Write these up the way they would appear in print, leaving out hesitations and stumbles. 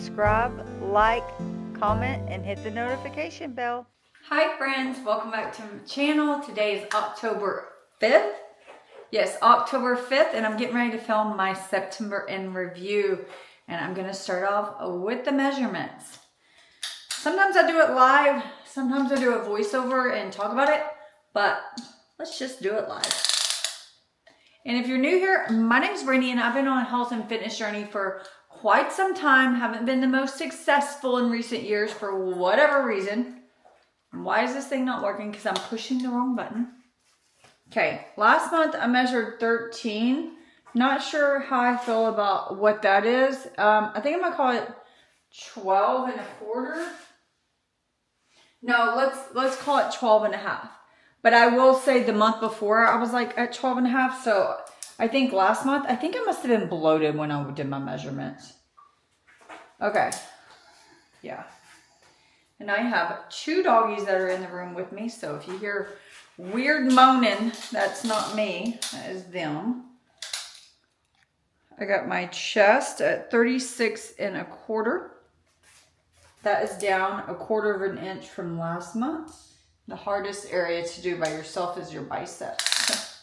subscribe, like, comment, and hit the notification bell. Hi friends, welcome back to my channel. Today is October 5th. Yes, October 5th, and I'm getting ready to film my September in review. And I'm gonna start off with the measurements. Sometimes I do it live, sometimes I do a voiceover and talk about it, but let's just do it live. And if you're new here, my name's Brittany and I've been on a health and fitness journey for quite some time. Haven't been the most successful in recent years for whatever reason. And why is this thing not working? Because I'm pushing the wrong button. Okay, last month I measured 13. Not sure how I feel about what that is. I think I'm gonna call it 12 and a quarter. No, let's call it 12 and a half. But I will say the month before I was like at 12 and a half. So I think last month, I think I must have been bloated when I did my measurements. Okay. Yeah. And I have two doggies that are in the room with me. So if you hear weird moaning, that's not me. That is them. I got my chest at 36 and a quarter. That is down a quarter of an inch from last month. The hardest area to do by yourself is your biceps.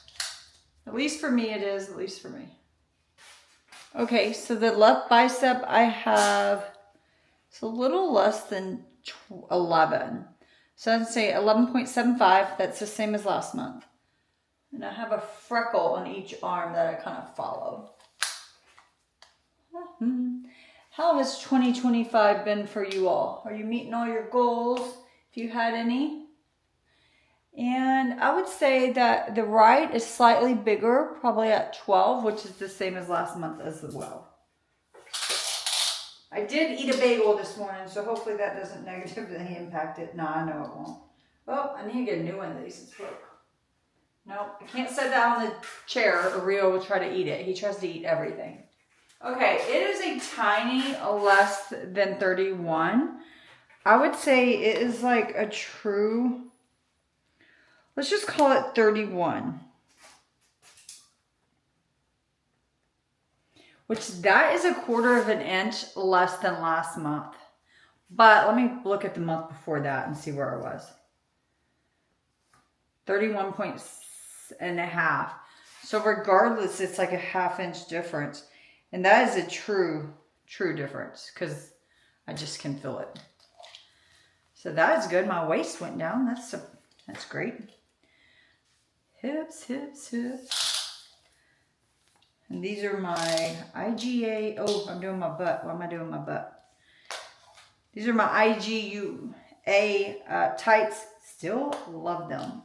At least for me it is, at least for me. Okay, so the left bicep I have, it's a little less than 11. So I'd say 11.75, that's the same as last month. And I have a freckle on each arm that I kind of follow. How has 2025 been for you all? Are you meeting all your goals, if you had any? And I would say that the right is slightly bigger, probably at 12, which is the same as last month as well. I did eat a bagel this morning, so hopefully that doesn't negatively impact it. No, I know it won't. Oh, I need to get a new one of these. Look. Nope, I can't set that on the chair or Rio will try to eat it. He tries to eat everything. Okay, it is a tiny less than 31. I would say it is like a true, let's just call it 31. Which that is a quarter of an inch less than last month. But let me look at the month before that and see where I was. 31 and a half. So regardless, it's like a half-inch difference. And that is a true difference because I just can feel it. So that is good. My waist went down. That's great. Hips, hips, hips. And these are my IGA. Oh, I'm doing my butt. Why am I doing my butt? These are my IGA tights. Still love them.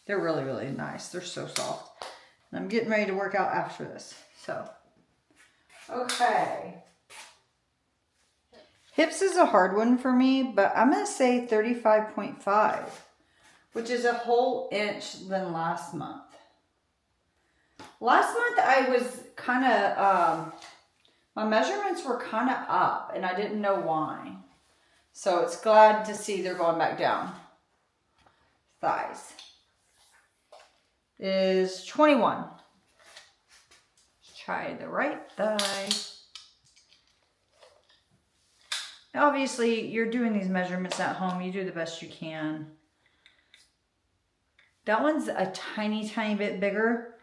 They're really, really nice. They're so soft. And I'm getting ready to work out after this. So, okay. Hips is a hard one for me, but I'm going to say 35.5, which is a whole inch than last month. Last month I was kind of, my measurements were kind of up and I didn't know why. So it's glad to see they're going back down. Thighs is 21. Let's try the right thigh. Obviously, you're doing these measurements at home. You do the best you can. That one's a tiny, tiny bit bigger.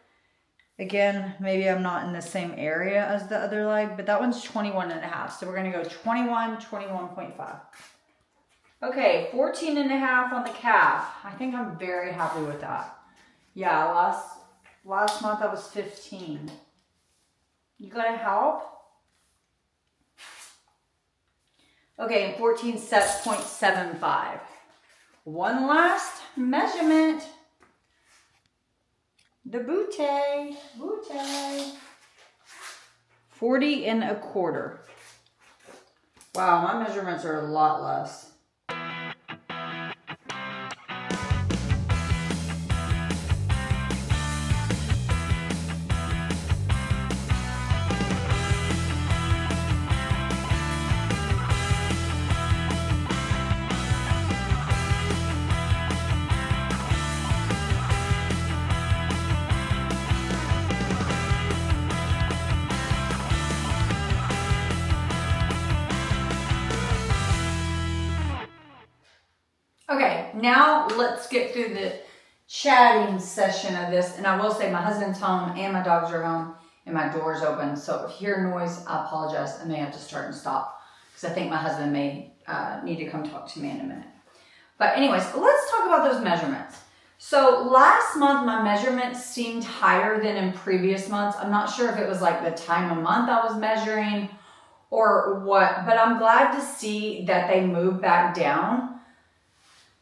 Again, maybe I'm not in the same area as the other leg, but that one's 21 and a half. So we're going to go 21, 21.5. Okay, 14 and a half on the calf. I think I'm very happy with that. Yeah, last month I was 15. You gonna help? Okay, and 14 sets 0.75. One last measurement. The booty. 40 and a quarter. Wow, my measurements are a lot less. Okay, now let's get through the chatting session of this. And I will say my husband's home and my dogs are home and my door's open. So if you hear noise, I apologize. I may have to start and stop because I think my husband may need to come talk to me in a minute. But anyways, let's talk about those measurements. So last month, my measurements seemed higher than in previous months. I'm not sure if it was like the time of month I was measuring or what, but I'm glad to see that they moved back down.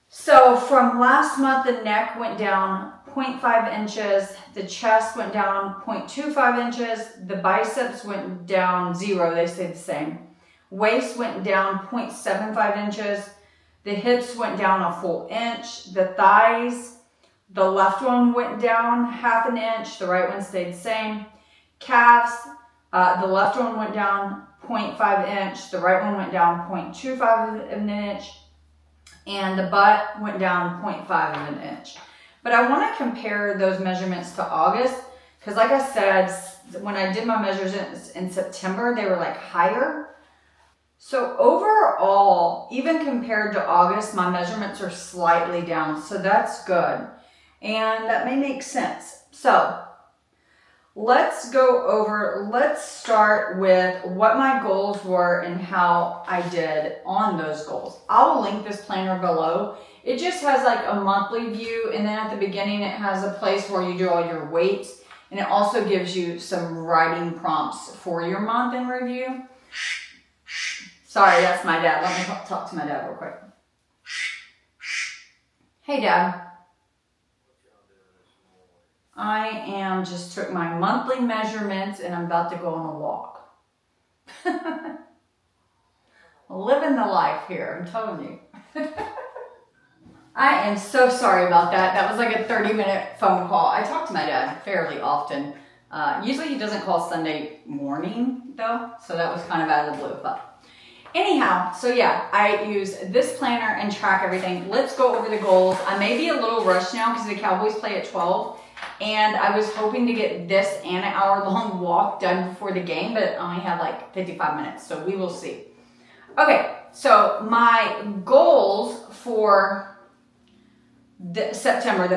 So from last month, the neck went down 0.5 inches, the chest went down 0.25 inches, the biceps went down 0, they stayed the same. Waist went down 0.75 inches, the hips went down a full inch, the thighs, the left one went down half an inch, the right one stayed the same. Calves, the left one went down 0.5 inch, the right one went down 0.25 of an inch, and the butt went down 0.5 of an inch. But I want to compare those measurements to August, because like I said, when I did my measurements in September, they were like higher. So overall, even compared to August, my measurements are slightly down, so that's good. And that may make sense. So let's start with what my goals were and how I did on those goals. I will link this planner below. It just has like a monthly view, and then at the beginning it has a place where you do all your weights, and it also gives you some writing prompts for your month in review. Sorry, that's my dad. Let me talk to my dad real quick. Hey, Dad. I just took my monthly measurements and I'm about to go on a walk. Living the life here, I'm telling you. I am so sorry about that. That was like a 30-minute phone call. I talk to my dad fairly often. Usually he doesn't call Sunday morning though, so that was kind of out of the blue. But anyhow, so yeah, I use this planner and track everything. Let's go over the goals. I may be a little rushed now because the Cowboys play at 12. And I was hoping to get this and an hour-long walk done before the game, but I only have like 55 minutes, so we will see. Okay, so my goals for the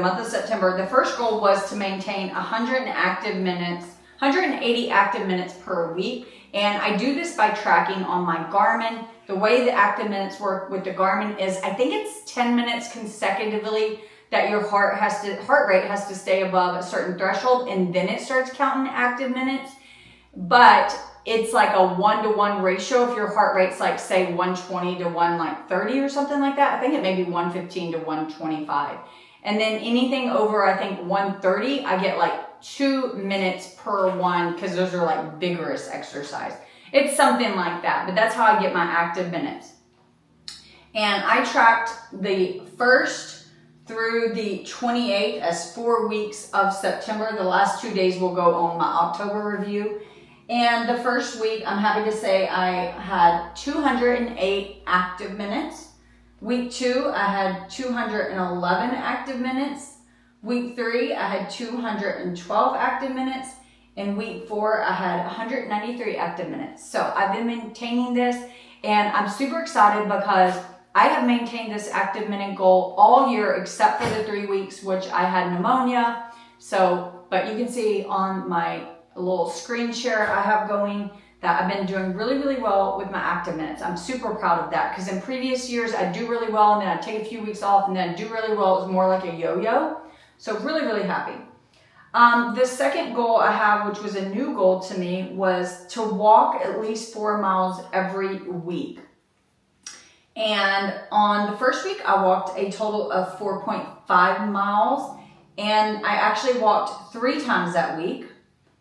month of September, the first goal was to maintain 180 active minutes per week. And I do this by tracking on my Garmin. The way the active minutes work with the Garmin is, I think it's 10 minutes consecutively that your heart rate has to stay above a certain threshold, and then it starts counting active minutes. But it's like a 1-to-1 ratio. If your heart rate's like say 120 to 130 or something like that, I think it may be 115 to 125. And then anything over, I think 130, I get like 2 minutes per one, because those are like vigorous exercise. It's something like that, but that's how I get my active minutes. And I tracked the 1st through the 28th as 4 weeks of September. The last 2 days will go on my October review. And the first week, I'm happy to say I had 208 active minutes. Week 2, I had 211 active minutes. Week 3, I had 212 active minutes. And week 4, I had 193 active minutes. So I've been maintaining this, and I'm super excited because I have maintained this active minute goal all year except for the 3 weeks, which I had pneumonia. So, but you can see on my little screen share I have going that I've been doing really, really well with my active minutes. I'm super proud of that, because in previous years I do really well and then I take a few weeks off and then I do really well. It's more like a yo-yo. So really, really happy. The second goal I have, which was a new goal to me, was to walk at least 4 miles every week. And on the first week, I walked a total of 4.5 miles, and I actually walked 3 times that week.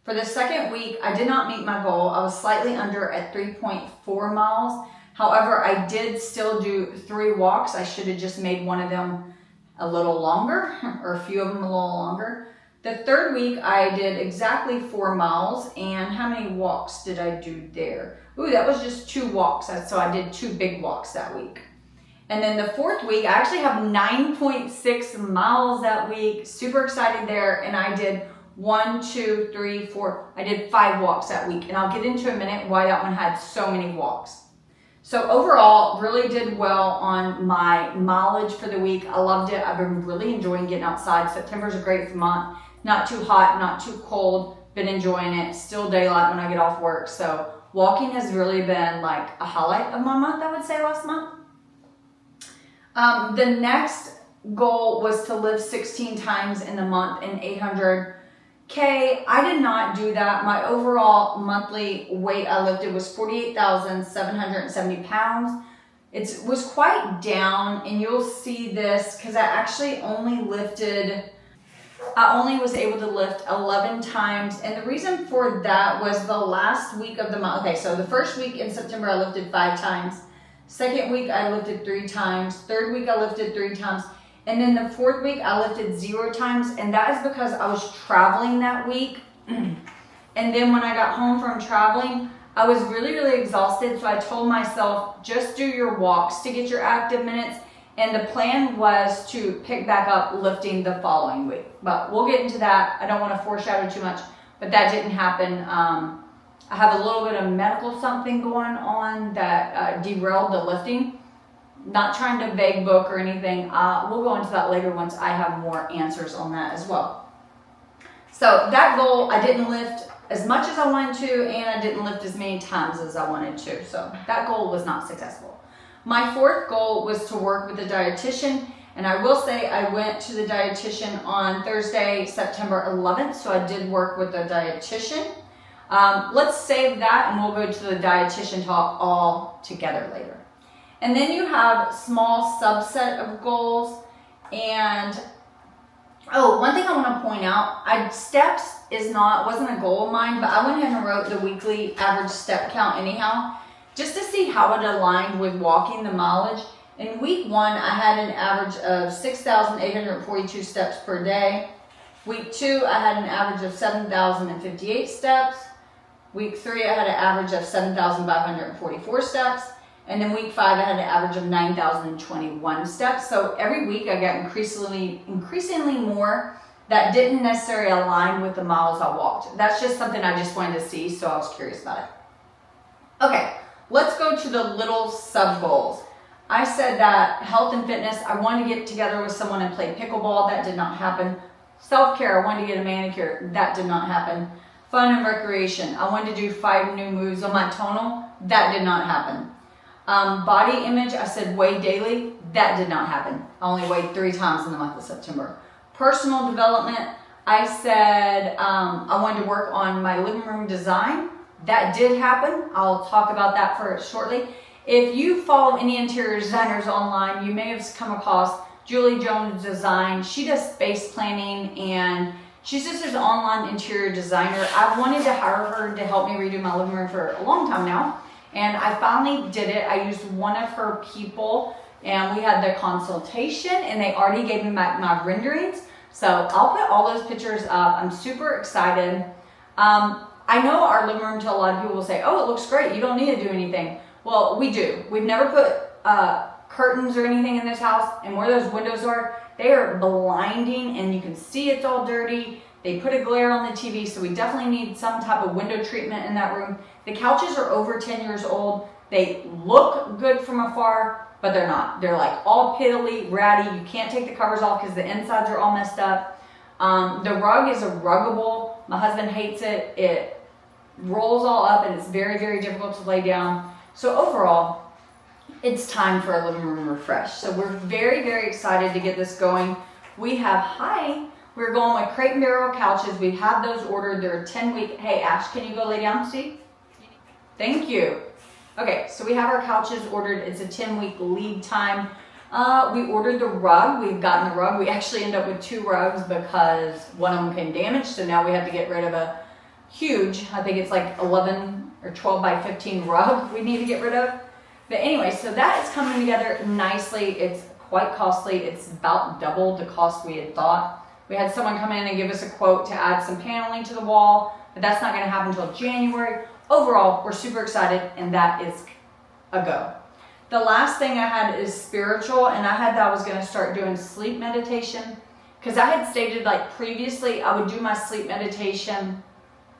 For the second week, I did not meet my goal. I was slightly under at 3.4 miles. However, I did still do 3 walks. I should have just made one of them a little longer, or a few of them a little longer. The third week, I did exactly 4 miles, and how many walks did I do there? Ooh, that was just 2 walks, so I did 2 big walks that week. And then the fourth week, I actually have 9.6 miles that week. Super excited there, and I did 1, 2, 3, 4. I did 5 walks that week, and I'll get into a minute why that one had so many walks. So overall, really did well on my mileage for the week. I loved it. I've been really enjoying getting outside. September's a great month. Not too hot, not too cold. Been enjoying it. Still daylight when I get off work. So walking has really been like a highlight of my month, I would say, last month. The next goal was to lift 16 times in the month in 800K. I did not do that. My overall monthly weight I lifted was 48,770 pounds. It was quite down, and you'll see this because I only was able to lift 11 times. And the reason for that was the last week of the month. Okay, so the first week in September, I lifted 5 times. Second week, I lifted 3 times. Third week, I lifted 3 times. And then the fourth week, I lifted 0 times. And that is because I was traveling that week. And then when I got home from traveling, I was really, really exhausted. So I told myself, just do your walks to get your active minutes. And the plan was to pick back up lifting the following week. But we'll get into that. I don't want to foreshadow too much, but that didn't happen. I have a little bit of medical something going on that derailed the lifting. Not trying to beg book or anything. We'll go into that later once I have more answers on that as well. So that goal, I didn't lift as much as I wanted to, and I didn't lift as many times as I wanted to. So that goal was not successful. My fourth goal was to work with a dietitian, and I will say I went to the dietitian on Thursday, September 11th, so I did work with a dietitian. Let's save that, and we'll go to the dietitian talk all together later. And then you have small subset of goals, and one thing I want to point out, steps wasn't a goal of mine, but I went ahead and wrote the weekly average step count anyhow, just to see how it aligned with walking the mileage. In week 1, I had an average of 6,842 steps per day. Week 2, I had an average of 7,058 steps. Week 3, I had an average of 7,544 steps. And then week 5, I had an average of 9,021 steps. So every week I got increasingly more that didn't necessarily align with the miles I walked. That's just something I just wanted to see, so I was curious about it. Okay. Let's go to the little sub goals. I said that health and fitness, I wanted to get together with someone and play pickleball. That did not happen. Self-care, I wanted to get a manicure. That did not happen. Fun and recreation, I wanted to do 5 new moves on my tonal. That did not happen. Body image, I said weigh daily. That did not happen. I only weighed 3 times in the month of September. Personal development, I said I wanted to work on my living room design. That did happen. I'll talk about that shortly. If you follow any interior designers online, you may have come across Julie Jones Design. She does space planning, and she's just an online interior designer. I've wanted to hire her to help me redo my living room for a long time now, and I finally did it. I used one of her people, and we had the consultation, and they already gave me my renderings. So I'll put all those pictures up. I'm super excited. I know our living room, to a lot of people will say, oh, it looks great. You don't need to do anything. Well, we do. We've never put curtains or anything in this house. And where those windows are, they are blinding, and you can see it's all dirty. They put a glare on the TV, so we definitely need some type of window treatment in that room. The couches are over 10 years old. They look good from afar, but they're not. They're like all piddly, ratty. You can't take the covers off because the insides are all messed up. The rug is a ruggable. My husband hates it. It rolls all up, and it's very, very difficult to lay down. So overall, it's time for a living room refresh. So we're very, very excited to get this going. We're going with Crate and Barrel couches. We have those ordered. They're a 10-week. Hey, Ash, can you go lay down, Steve? Thank you. Okay, so we have our couches ordered. It's a 10-week lead time. We ordered the rug. We've gotten the rug. We actually end up with 2 rugs because one of them came damaged. So now we have to get rid of a huge, I think it's like 11 or 12 by 15 rug we need to get rid of. But anyway, so that is coming together nicely. It's quite costly. It's about double the cost we had thought. We had someone come in and give us a quote to add some paneling to the wall, but that's not going to happen until January. Overall, we're super excited, and that is a go. The last thing I had is spiritual, and I had that I was going to start doing sleep meditation, because I had stated like previously I would do my sleep meditation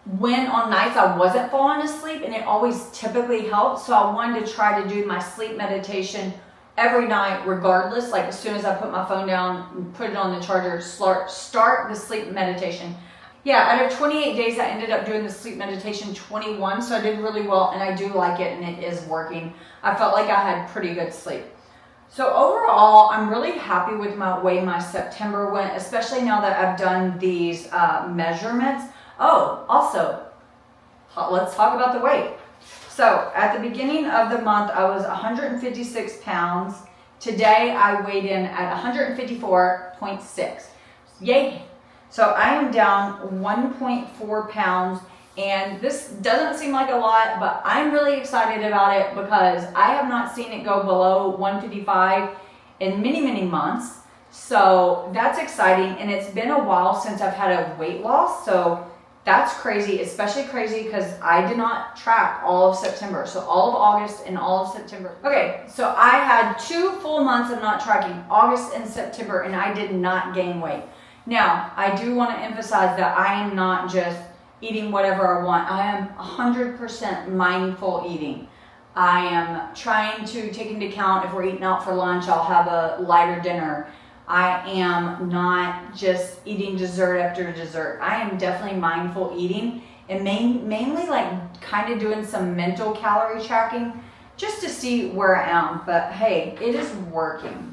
when on nights I wasn't falling asleep, and it always typically helps. So I wanted to try to do my sleep meditation every night regardless. Like as soon as I put my phone down, put it on the charger, start the sleep meditation. Yeah, out of 28 days, I ended up doing the sleep meditation 21, so I did really well, and I do like it, and it is working. I felt like I had pretty good sleep. So overall, I'm really happy with my way my September went, especially now that I've done these measurements. Oh, also, let's talk about the weight. So at the beginning of the month, I was 156 pounds. Today, I weighed in at 154.6. Yay! So I am down 1.4 pounds, and this doesn't seem like a lot, but I'm really excited about it because I have not seen it go below 155 in many, many months. So that's exciting, and it's been a while since I've had a weight loss, so that's crazy, especially crazy because I did not track all of September. So all of August and all of September. Okay, so I had 2 full months of not tracking, August and September, and I did not gain weight. Now, I do want to emphasize that I am not just eating whatever I want. I am 100% mindful eating. I am trying to take into account if we're eating out for lunch, I'll have a lighter dinner. I am not just eating dessert after dessert. I am definitely mindful eating and mainly like kind of doing some mental calorie tracking just to see where I am. But hey, it is working.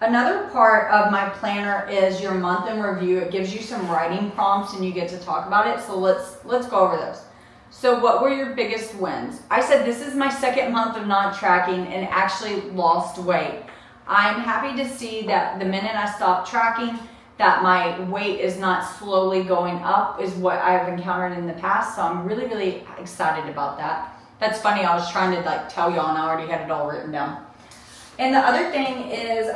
Another part of my planner is your month in review. It gives you some writing prompts and you get to talk about it. So let's go over those. So what were your biggest wins? I said this is my 2nd month of not tracking and actually lost weight. I'm happy to see that the minute I stopped tracking, that my weight is not slowly going up is what I've encountered in the past. So I'm really, really excited about that. That's funny. I was trying to like tell y'all and I already had it all written down. And the other thing is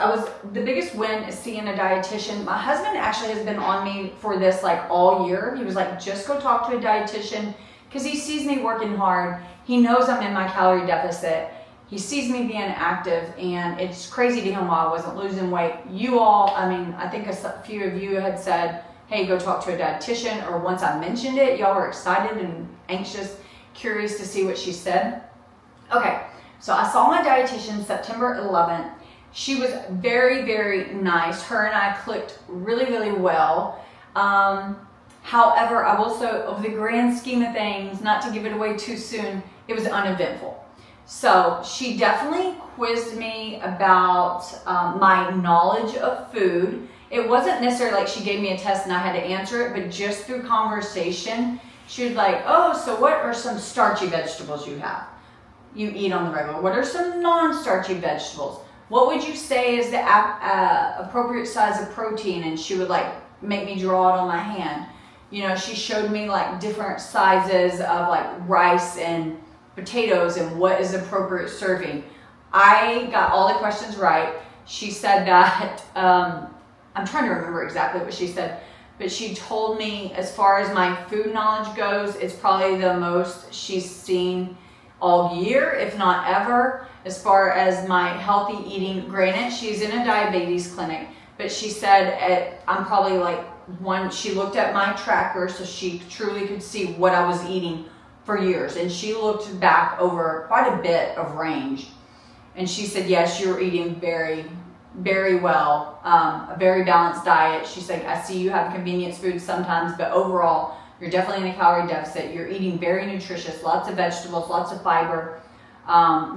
the biggest win is seeing a dietitian. My husband actually has been on me for this like all year. He was like, just go talk to a dietitian because he sees me working hard. He knows I'm in my calorie deficit. He sees me being active, and it's crazy to him why I wasn't losing weight. You all, I mean, I think a few of you had said, hey, go talk to a dietitian, or once I mentioned it, y'all were excited and anxious, curious to see what she said. Okay. So I saw my dietitian September 11th. She was very, very nice. Her and I clicked really, really well. However, I will say, of the grand scheme of things, not to give it away too soon, it was uneventful. So she definitely quizzed me about my knowledge of food. It wasn't necessarily like she gave me a test and I had to answer it, but just through conversation, she was like, oh, so what are some starchy vegetables you eat on the regular? What are some non-starchy vegetables? What would you say is the appropriate size of protein? And she would like make me draw it on my hand. You know, she showed me like different sizes of like rice and potatoes and what is appropriate serving. I got all the questions right. She said that, I'm trying to remember exactly what she said, but she told me as far as my food knowledge goes, it's probably the most she's seen all year, if not ever, as far as my healthy eating. Granted, she's in a diabetes clinic, but she said I'm probably like she looked at my tracker so she truly could see what I was eating for years. And she looked back over quite a bit of range. And she said, yes, you're eating very, very well, a very balanced diet. She said, I see you have convenience foods sometimes, but overall, you're definitely in a calorie deficit. You're eating very nutritious, lots of vegetables, lots of fiber.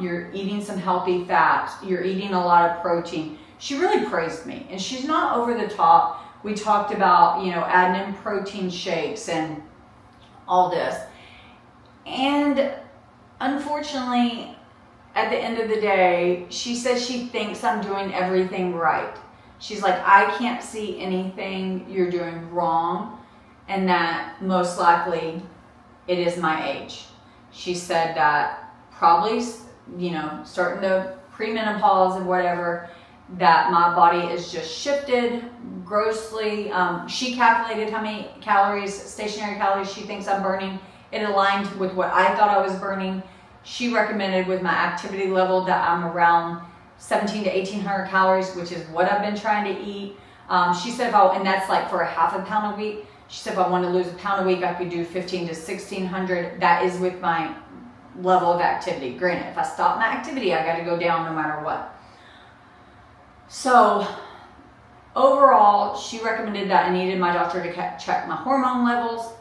You're eating some healthy fats. You're eating a lot of protein. She really praised me, and she's not over the top. We talked about, you know, adding in protein shakes and all this. And unfortunately, at the end of the day, she says she thinks I'm doing everything right. She's like, I can't see anything you're doing wrong, and that most likely it is my age. She said that probably, you know, starting the premenopause and whatever, that my body is just shifted grossly. She calculated how many calories, stationary calories, she thinks I'm burning. It aligned with what I thought I was burning. She recommended with my activity level that I'm around 17 to 1800 calories, which is what I've been trying to eat. She said, and that's like for a half a pound a week. She said if I wanted to lose a pound a week, I could do 15 to 1600. That is with my level of activity. Granted, if I stop my activity, I got to go down no matter what. So overall, she recommended that I needed my doctor to check my hormone levels,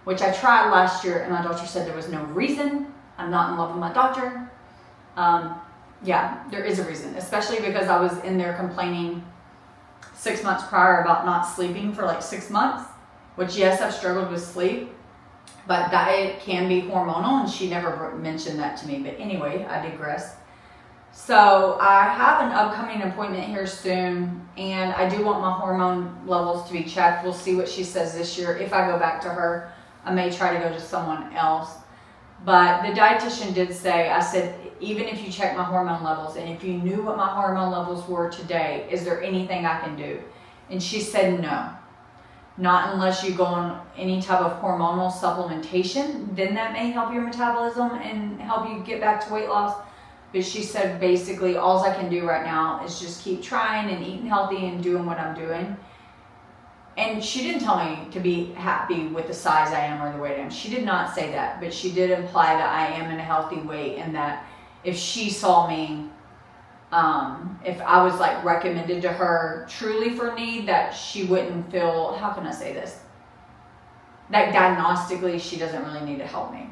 which I tried last year, and my doctor said there was no reason. I'm not in love with my doctor. Yeah, there is a reason, especially because I was in there complaining 6 months prior about not sleeping for like 6 months, which yes, I've struggled with sleep, but diet can be hormonal, and she never mentioned that to me. But anyway, I digress. So I have an upcoming appointment here soon, and I do want my hormone levels to be checked. We'll see what she says this year. If I go back to her, I may try to go to someone else. But the dietitian did say, I said, even if you check my hormone levels and if you knew what my hormone levels were today, is there anything I can do? And she said no. Not unless you go on any type of hormonal supplementation, then that may help your metabolism and help you get back to weight loss. But she said basically all I can do right now is just keep trying and eating healthy and doing what I'm doing. And she didn't tell me to be happy with the size I am or the weight I am. She did not say that, but she did imply that I am in a healthy weight, and that if she saw me, if I was like recommended to her truly for need, that she wouldn't feel, how can I say this? That diagnostically she doesn't really need to help me.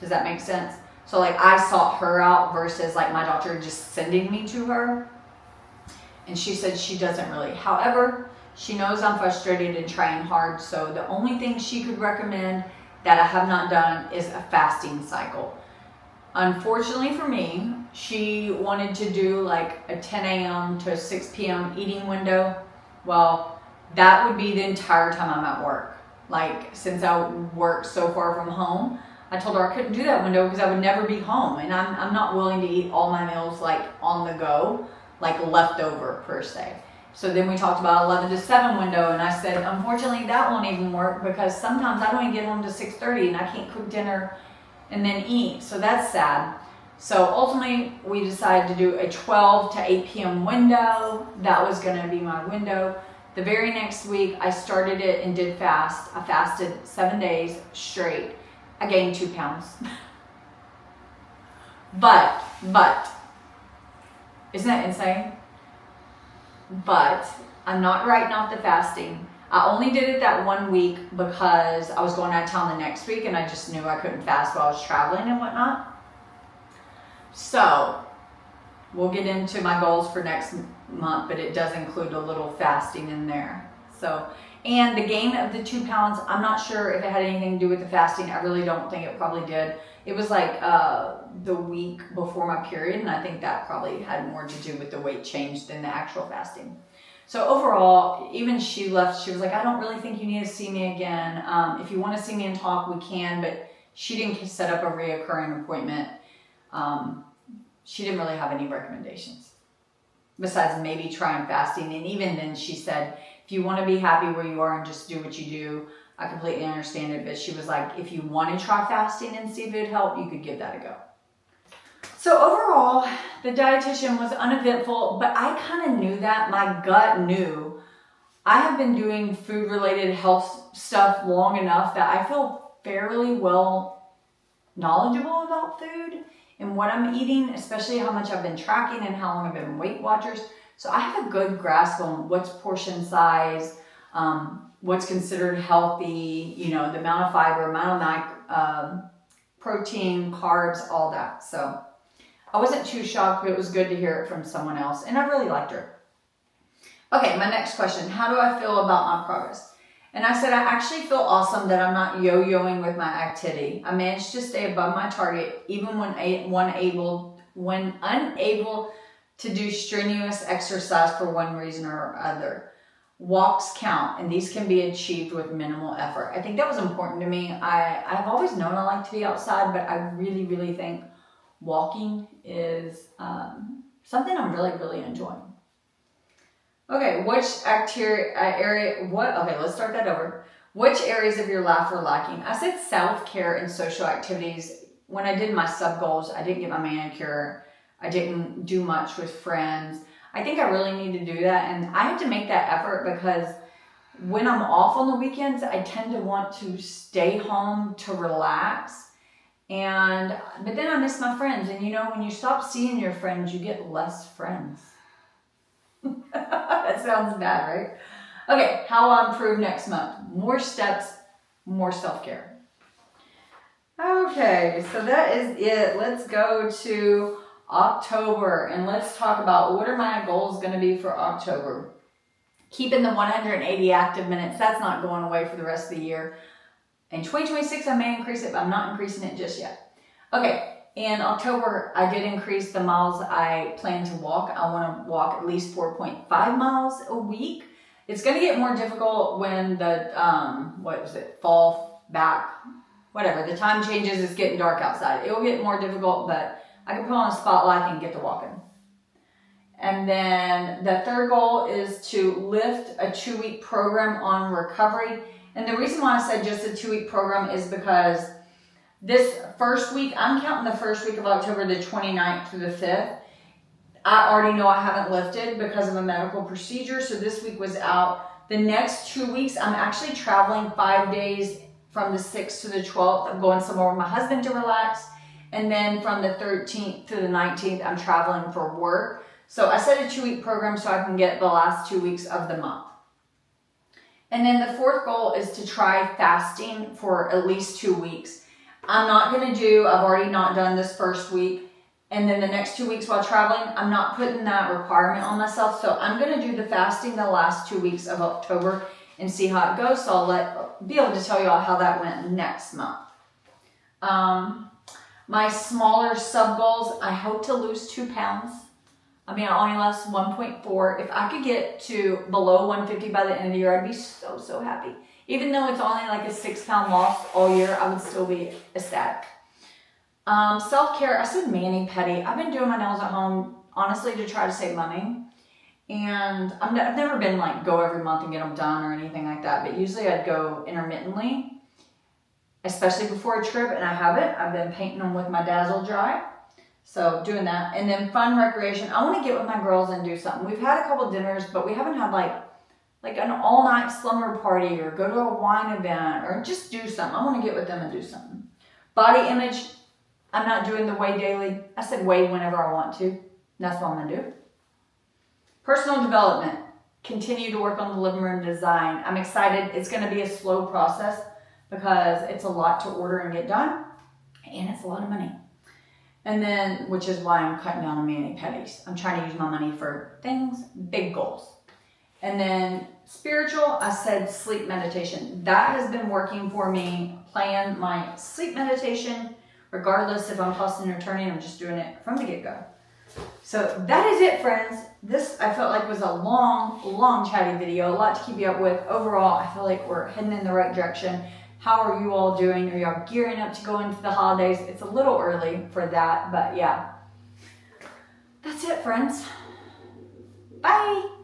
Does that make sense? So like I sought her out versus like my doctor just sending me to her. And she said she doesn't really. However, she knows I'm frustrated and trying hard. So the only thing she could recommend that I have not done is a fasting cycle. Unfortunately for me, she wanted to do like a 10 a.m. to 6 p.m. eating window. Well, that would be the entire time I'm at work. Like since I work so far from home, I told her I couldn't do that window because I would never be home. And I'm not willing to eat all my meals like on the go, like leftover per se. So then we talked about 11 to 7 window, and I said, unfortunately that won't even work because sometimes I don't even get home to 6:30 and I can't cook dinner and then eat. So that's sad. So ultimately we decided to do a 12 to 8 p.m. window. That was going to be my window. The very next week I started it and did fast. I fasted 7 days straight. I gained 2 pounds. But, isn't that insane? But I'm not writing off the fasting. I only did it that 1 week because I was going out of town the next week and I just knew I couldn't fast while I was traveling and whatnot. So we'll get into my goals for next month, but it does include a little fasting in there. So, and the gain of the 2 pounds, I'm not sure if it had anything to do with the fasting. I really don't think it probably did. It was like the week before my period, and I think that probably had more to do with the weight change than the actual fasting. So overall, even she left, she was like, I don't really think you need to see me again. If you want to see me and talk, we can, but she didn't set up a reoccurring appointment. She didn't really have any recommendations besides maybe trying fasting. And even then she said, if you want to be happy where you are and just do what you do, I completely understand it. But she was like, if you want to try fasting and see if it would help, you could give that a go. So overall, the dietitian was uneventful, but I kind of knew that. My gut knew. I have been doing food-related health stuff long enough that I feel fairly well knowledgeable about food and what I'm eating, especially how much I've been tracking and how long I've been Weight Watchers. So I have a good grasp on what's portion size, what's considered healthy, you know, the amount of fiber, amount of protein, carbs, all that. So I wasn't too shocked, but it was good to hear it from someone else, and I really liked her. Okay, my next question, how do I feel about my progress? And I said, I actually feel awesome that I'm not yo-yoing with my activity. I managed to stay above my target even when unable to do strenuous exercise for one reason or other. Walks count, and these can be achieved with minimal effort. I think that was important to me. I've always known I like to be outside, but I really, really think walking is something I'm really, really enjoying. Okay, let's start that over. Which areas of your life are lacking? I said self-care and social activities. When I did my sub-goals, I didn't get my manicure. I didn't do much with friends. I think I really need to do that, and I have to make that effort because when I'm off on the weekends, I tend to want to stay home to relax. But then I miss my friends. And you know, when you stop seeing your friends, you get less friends. That sounds bad, right? Okay, how I'll improve next month. More steps, more self-care. Okay, so that is it. Let's go to October and let's talk about what are my goals going to be for October. Keeping the 180 active minutes. That's not going away for the rest of the year. In 2026, I may increase it, but I'm not increasing it just yet. Okay, in October, I did increase the miles I plan to walk. I want to walk at least 4.5 miles a week. It's going to get more difficult when the, fall back, whatever. The time changes, it's getting dark outside. It will get more difficult, but I can put on a spotlight and get to walking. And then the third goal is to lift a 2-week program on recovery. And the reason why I said just a 2-week program is because this first week, I'm counting the first week of October, the 29th through the 5th. I already know I haven't lifted because of a medical procedure. So this week was out. The next 2 weeks, I'm actually traveling 5 days from the 6th to the 12th. I'm going somewhere with my husband to relax. And then from the 13th to the 19th, I'm traveling for work. So I set a 2-week program so I can get the last 2 weeks of the month. And then the fourth goal is to try fasting for at least 2 weeks. I've already not done this first week. And then the next 2 weeks while traveling, I'm not putting that requirement on myself. So I'm going to do the fasting the last 2 weeks of October and see how it goes. So I'll be able to tell you all how that went next month. My smaller sub goals, I hope to lose 2 pounds. I mean, I only lost 1.4. If I could get to below 150 by the end of the year, I'd be so, so happy. Even though it's only like a 6-pound loss all year, I would still be ecstatic. Self-care, I said mani-pedi. I've been doing my nails at home, honestly, to try to save money. And I've never been like go every month and get them done or anything like that. But usually I'd go intermittently, especially before a trip, and I haven't. I've been painting them with my Dazzle Dry. So doing that. And then fun recreation. I want to get with my girls and do something. We've had a couple dinners, but we haven't had like an all-night slumber party or go to a wine event or just do something. I want to get with them and do something. Body image. I'm not doing the weigh daily. I said weigh whenever I want to. That's what I'm going to do. Personal development. Continue to work on the living room design. I'm excited. It's going to be a slow process because it's a lot to order and get done. And it's a lot of money. And then, which is why I'm cutting down on mani-pedis. I'm trying to use my money for things, big goals. And then spiritual, I said sleep meditation. That has been working for me. Plan my sleep meditation, regardless if I'm tossing or turning, I'm just doing it from the get-go. So that is it, friends. This, I felt like, was a long chatty video. A lot to keep you up with. Overall, I feel like we're heading in the right direction. How are you all doing? Are y'all gearing up to go into the holidays? It's a little early for that, but yeah. That's it, friends. Bye.